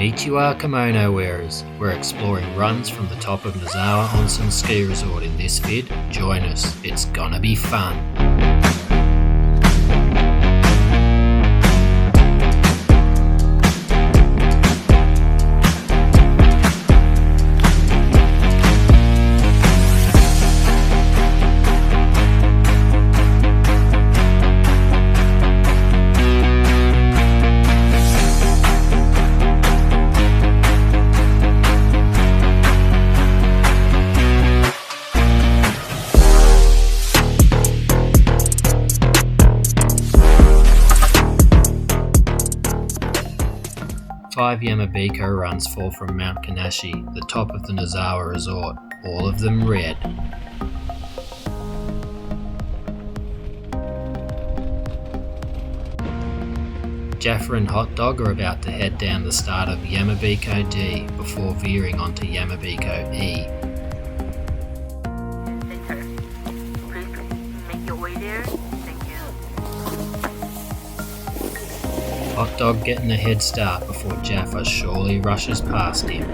Konnichiwa kimono wearers, we're exploring runs from the top of Nozawa Onsen Ski Resort in this vid. Join us, it's gonna be fun. Five Yamabiko runs fall from Mount Kanashi, the top of the Nozawa Resort, all of them red. Jaffa and Hot Dog are about to head down the start of Yamabiko D before veering onto Yamabiko E. Center. Please make your way there. Thank you. Hot Dog getting a head start before Jaffa surely rushes past him.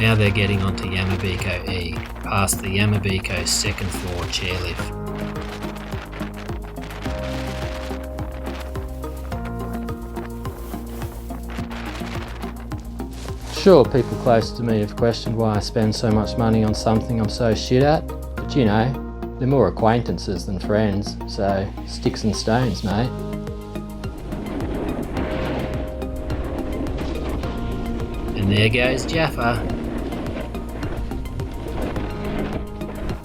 Now they're getting onto Yamabiko E, past the Yamabiko second floor chairlift. Sure, people close to me have questioned why I spend so much money on something I'm so shit at, but you know, they're more acquaintances than friends, so sticks and stones, mate. And there goes Jaffa.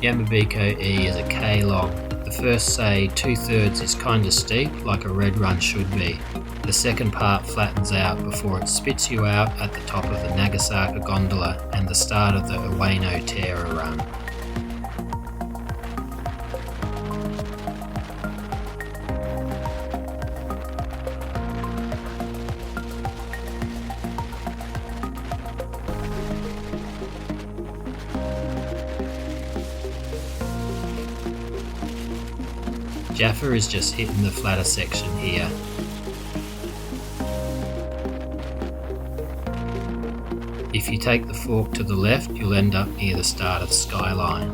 Yamabiko E is a K long. The first, say, 2/3 is kinda steep, like a red run should be. The second part flattens out before it spits you out at the top of the Nagasaka Gondola and the start of the Ueno Terra run. Jaffa is just hitting the flatter section here. If you take the fork to the left, you'll end up near the start of Skyline.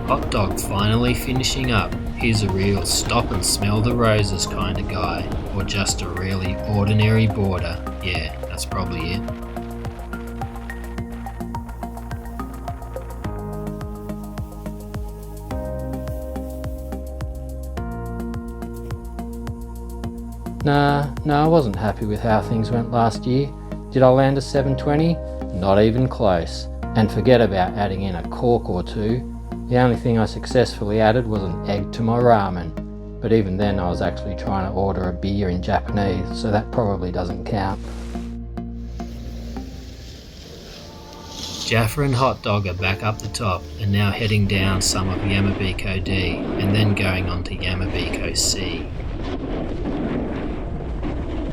Hot Dog finally finishing up. He's a real stop and smell the roses kind of guy, or just a really ordinary boarder. Yeah, that's probably it. Nah, I wasn't happy with how things went last year. Did I land a 720? Not even close. And forget about adding in a cork or two. The only thing I successfully added was an egg to my ramen, but even then I was actually trying to order a beer in Japanese, so that probably doesn't count. Jaffa and Hot Dog are back up the top and now heading down some of Yamabiko D and then going on to Yamabiko C.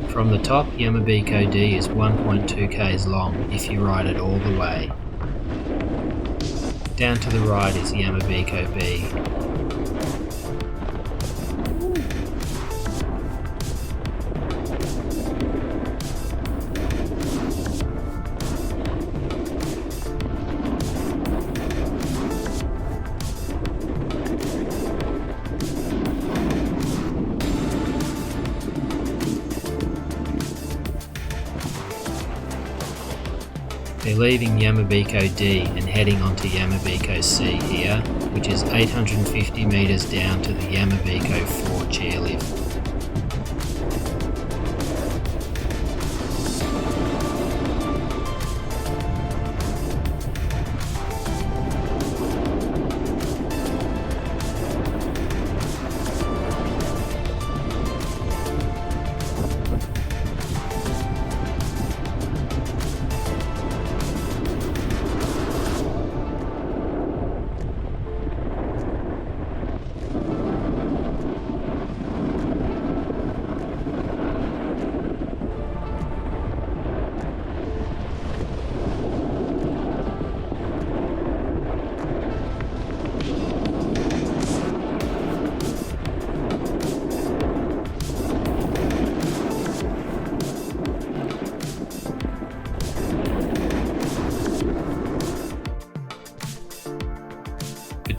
From the top, Yamabiko D is 1.2 k's long if you ride it all the way. Down to the right is Yamabiko B. We're leaving Yamabiko D and heading onto Yamabiko C here, which is 850 metres down to the Yamabiko 4 chairlift.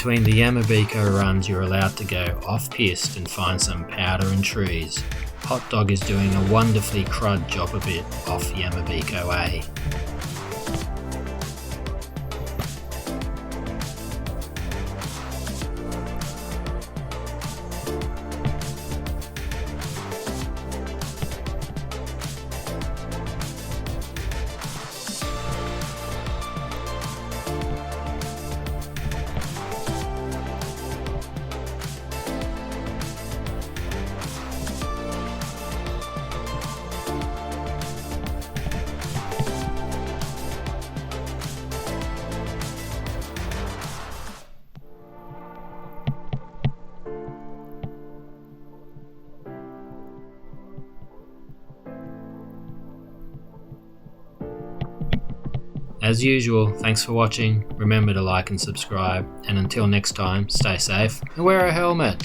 Between the Yamabiko runs you're allowed to go off-piste and find some powder and trees. Hot Dog is doing a wonderfully crud job of it off Yamabiko A. As usual, thanks for watching, remember to like and subscribe, and until next time, stay safe and wear a helmet!